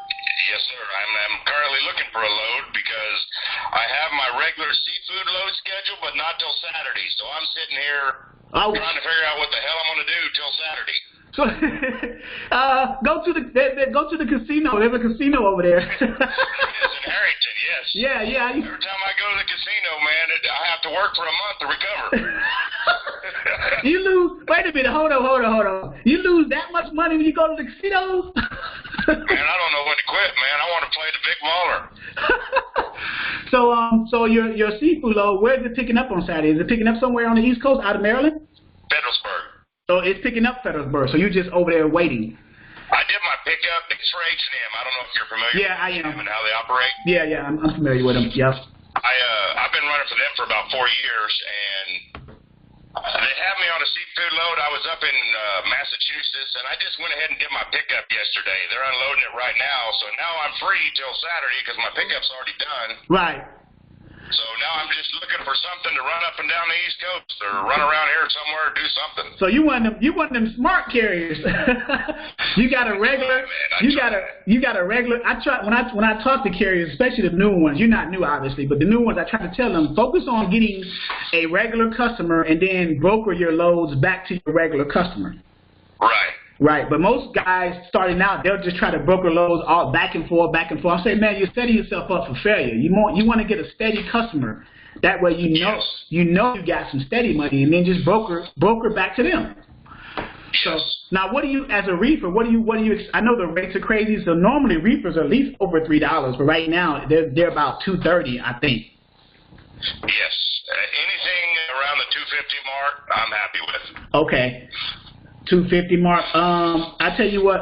Yes, sir. I'm currently looking for a load because I have my regular seafood load scheduled, but not till Saturday. So I'm sitting here trying to figure out what the hell I'm going to do till Saturday. So, go to the casino. There's a casino over there. It's in Harrington, yes. Yeah. Every time I go to the casino, man, I have to work for a month to recover. You lose. Wait a minute. Hold on. You lose that much money when you go to the casino? Man, I don't know when to quit, man. I want to play the big baller. So your seafood load, where is it picking up on Saturday? Is it picking up somewhere on the East Coast, out of Maryland? Federalsburg. So it's picking up Federalsburg. So you're just over there waiting. I did my pickup. It's for H&M. I don't know if you're familiar with H&M and how they operate. Yeah, I'm familiar with them. Yes. I've been running for them for about 4 years, and they have me on a seafood load. I was up in Massachusetts, and I just went ahead and did my pickup yesterday. They're unloading it right now, so now I'm free till Saturday because my pickup's already done. Right. So now I'm just looking for something to run up and down the East Coast or run around here somewhere or do something. So you want them smart carriers. You got a regular. You got a regular. When I talk to carriers, especially the new ones. You're not new, obviously, but the new ones, I try to tell them focus on getting a regular customer and then broker your loads back to your regular customer. Right, but most guys starting out, they'll just try to broker loads all back and forth. I'm saying, man, you're setting yourself up for failure. You want to get a steady customer. That way, you know you got some steady money, and then just broker back to them. So now, what do you, as a reefer, what do you? I know the rates are crazy. So normally reefers are at least over $3, but right now they're about $2.30, I think. Yes, anything around the $2.50 mark, I'm happy with. Okay. 250 mark. I tell you what,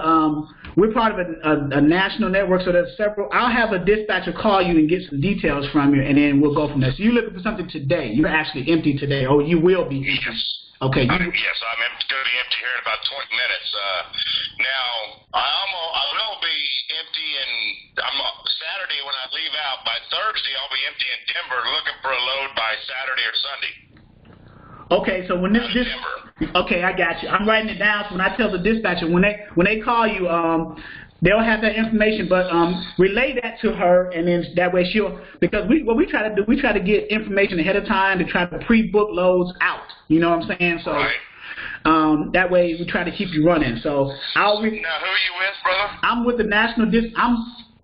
we're part of a national network, so there's several. I'll have a dispatcher call you and get some details from you, and then we'll go from there. So you're looking for something today. You're actually empty today, or you will be empty. Yes. Okay. Yes, I'm going to be empty here in about 20 minutes. Now, I will be empty, and Saturday when I leave out. By Thursday, I'll be empty in Denver, looking for a load by Saturday or Sunday. Okay, so when okay, I got you. I'm writing it down. So when I tell the dispatcher, when they call you, they'll have that information. But relay that to her, and then that way because what we try to do, we try to get information ahead of time to try to pre-book loads out. You know what I'm saying? So that way we try to keep you running. So now, who are you with, brother? I'm with the National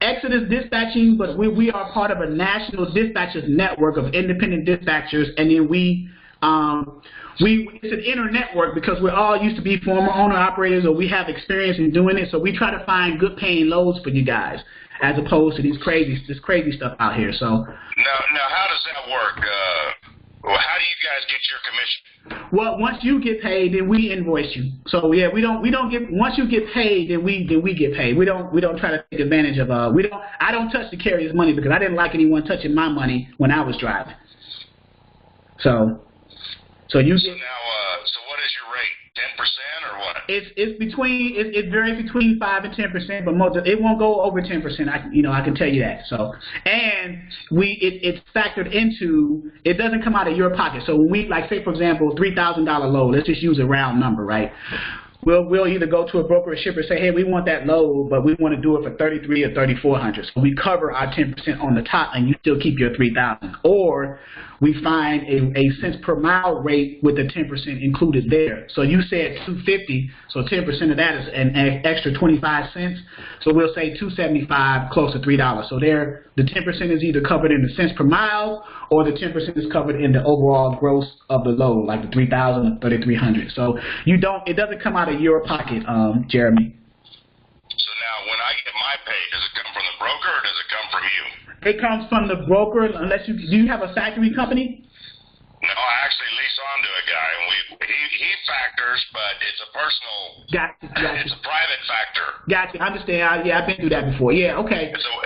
Exodus Dispatching, but we are part of a national dispatchers network of independent dispatchers, and then it's an inner network because we're all used to be former owner operators, or we have experience in doing it. So we try to find good paying loads for you guys, as opposed to this crazy stuff out here. So now how does that work? How do you guys get your commission? Well, once you get paid, then we invoice you. So yeah, we don't get, once you get paid, then we get paid. We don't try to take advantage of I don't touch the carrier's money because I didn't like anyone touching my money when I was driving. So you get. So what is your rate? 10% or what? It varies between 5 and 10%, but it won't go over 10%. I can tell you that. So, and it's factored into. It doesn't come out of your pocket. So when we, like, say for example, $3,000 load. Let's just use a round number, right? We'll either go to a broker or shipper and say, hey, we want that load, but we want to do it for $3,300 or $3,400. So we cover our 10% on the top, and you still keep your $3,000. Or we find a cents per mile rate with the 10% included there. So you said $250, so 10% of that is an extra 25 cents. So we'll say $275, close to $3. So there, the 10% is either covered in the cents per mile, or the 10% is covered in the overall gross of the load, like the $3,000 or $3,300. So it doesn't come out of your pocket, Jeremy. So now, when I get my pay, does it come from the broker or does it come from you? It comes from the broker, unless do you have a factory company? No, I actually lease on to a guy, and he factors, but it's a personal. Gotcha. It's a private factor. Gotcha. I understand. I've been through that before. Yeah. Okay. It's a 1%.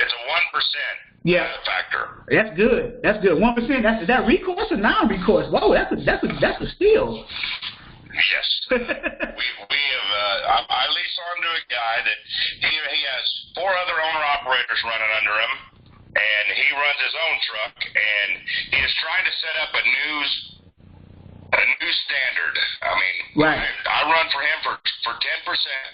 Yeah. Factor. That's good. 1%. Is that recourse or non-recourse? Whoa, that's a steal. Yes. we have. I lease on to a guy that he has 4 other owner operators running under him, and he runs his own truck, and he is trying to set up a new standard. I mean, right. I run for him for 10%.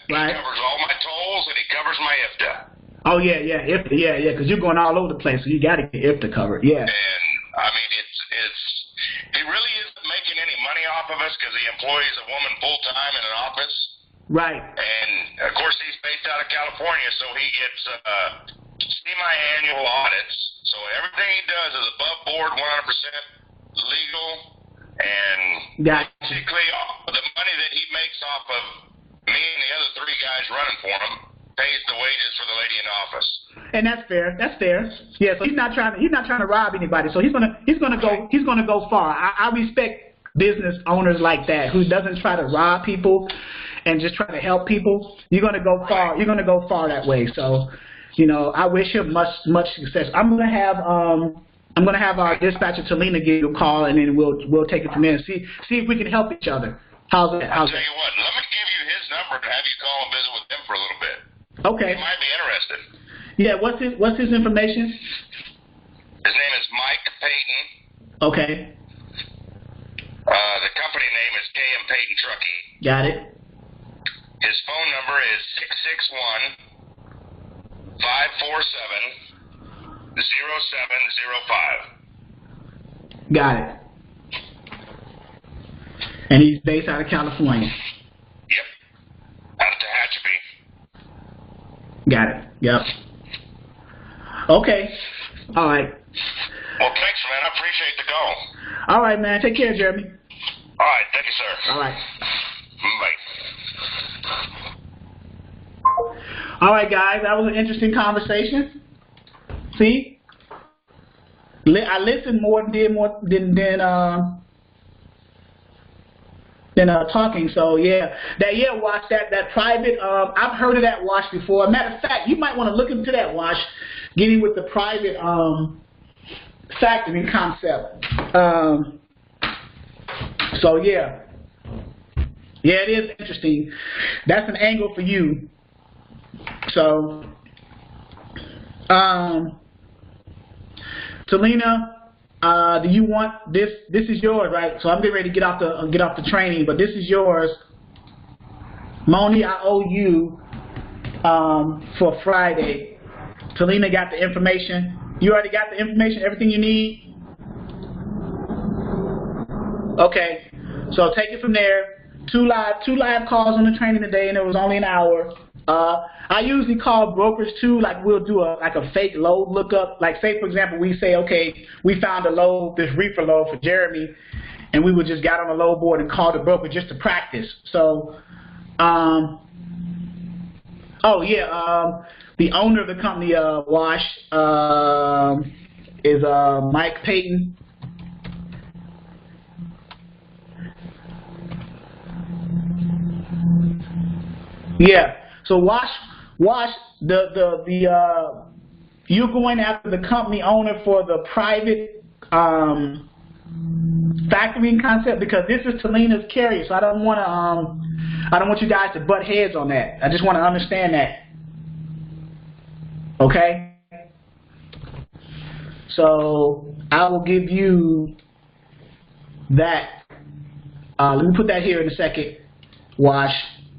Right. He covers all my tolls and he covers my IFTA. Oh yeah, IFTA, yeah, because you're going all over the place, so you got to get IFTA covered, yeah. And I mean, he really isn't making any money off of us because he employs a woman full time in an office. Right. And of course, he's based out of California, so he gets semi-annual audits. So everything he does is above board, 100% legal, and basically the money that he makes off of me and the other 3 guys running for him pays the wages for the lady in the office. And that's fair. That's fair. Yeah. So he's not trying to rob anybody. So he's gonna go far. I respect business owners like that who doesn't try to rob people and just try to help people. You're gonna go far. You're gonna go far that way. So, I wish him much success. I'm gonna have our dispatcher Talina give you a call, and then we'll take it from there and see if we can help each other. How's that? I'll tell you what. Let me give you his number and have you call and visit with him for a little bit. Okay. He might be interested. Yeah. What's his information? His name is Mike Payton. Okay. The company name is KM Payton Trucking. Got it. His phone number is 661-547-0705. Got it. And he's based out of California. Yep. Out of Tehachapi. Got it. Yep. Okay. All right. Well, thanks, man. I appreciate the call. All right, man. Take care, Jeremy. All right. Thank you, sir. All right. Bye. All right, guys. That was an interesting conversation. See? I listened more than talking. So yeah, watch that private. I've heard of that wash before. Matter of fact, you might want to look into that wash, getting with the private factoring concept. So yeah, it is interesting. That's an angle for you. So, Talina, do you want this? This is yours, right? So I'm getting ready to get off the training, but this is yours. Moni, I owe you for Friday. Talina got the information. You already got the information, everything you need? Okay. So take it from there. Two live calls on the training today, and it was only an hour. I usually call brokers too. Like we'll do a fake load lookup. Like say for example, we say, okay, we found a load, this reefer load for Jeremy, and we would just got on the load board and call the broker just to practice. So, the owner of the company, Wash, is Mike Payton. Yeah. So Wash, you're going after the company owner for the private factoring concept, because this is Talina's carrier. So I don't want you guys to butt heads on that. I just want to understand that. Okay. So I will give you that. Let me put that here in a second. Wash.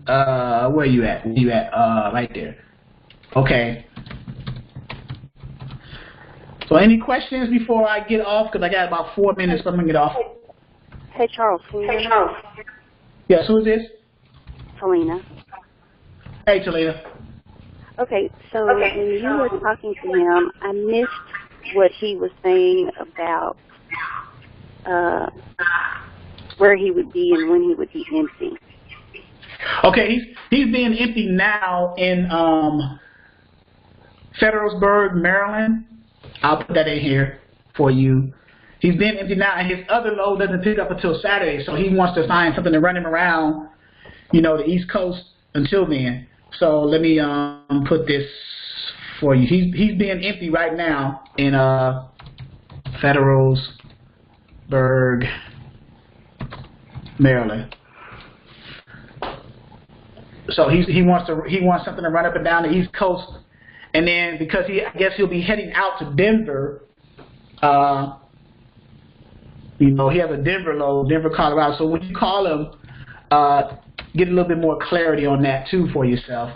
Where are you at? Where you at? Right there. Okay. So any questions before I get off? Because I got about 4 minutes, so I'm going to get off. Hey, Charles. Yes, who is this? Talina. Hey, Talina. Okay, so when you were talking to him, I missed what he was saying about where he would be and when he would be empty. Okay, he's being empty now in Federalsburg, Maryland. I'll put that in here for you. He's being empty now, and his other load doesn't pick up until Saturday, so he wants to find something to run him around, the East Coast until then. So let me put this for you. He's being empty right now in Federalsburg, Maryland. So he wants something to run up and down the East Coast, and then because I guess he'll be heading out to Denver. He has a Denver load, Denver, Colorado. So when you call him, get a little bit more clarity on that too for yourself.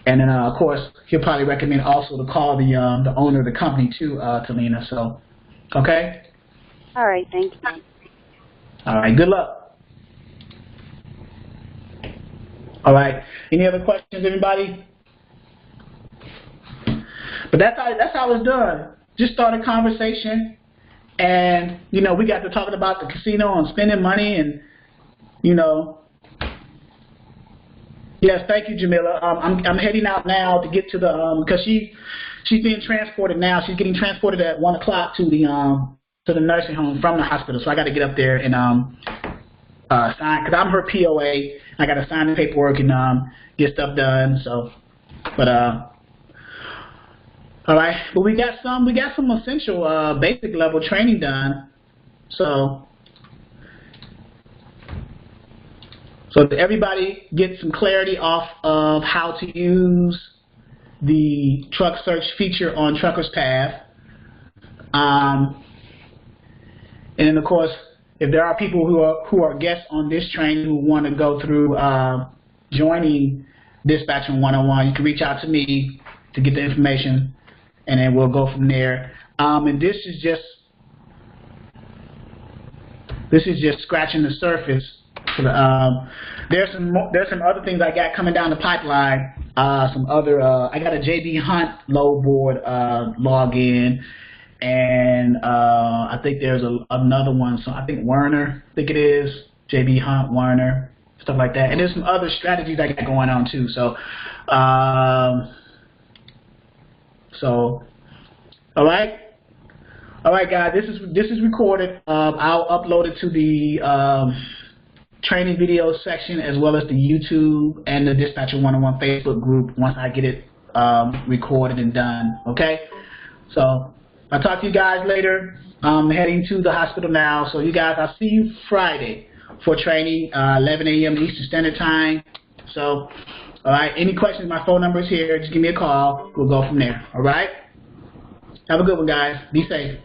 And then of course he'll probably recommend also to call the owner of the company too, Talina. So, okay. All right. Thank you. All right. Good luck. All right. Any other questions, everybody? But that's how it's done. Just start a conversation, and we got to talking about the casino and spending money, and Yes, thank you, Jamila. I'm heading out now to get to the because she's being transported now. She's getting transported at 1 o'clock to the nursing home from the hospital. So I got to get up there and sign, because I'm her POA. I got to sign the paperwork and get stuff done. So, but all right. But we got some essential basic level training done. So that everybody gets some clarity off of how to use the truck search feature on Truckers Path. And then of course, if there are people who are guests on this training who want to go through joining Dispatching 101, you can reach out to me to get the information, and then we'll go from there. And this is just scratching the surface. There's some other things I got coming down the pipeline. Some other I got a JB Hunt load board login. And I think there's another one. So I think Werner, I think it is JB Hunt, Werner, stuff like that. And there's some other strategies I got going on too. So, all right, guys. This is recorded. I'll upload it to the training video section as well as the YouTube and the Dispatcher 101 Facebook group once I get it recorded and done. Okay, so. I'll talk to you guys later. I'm heading to the hospital now. So you guys, I'll see you Friday for training, 11 a.m. Eastern Standard Time. So, all right, any questions, my phone number is here. Just give me a call. We'll go from there, all right? Have a good one, guys. Be safe.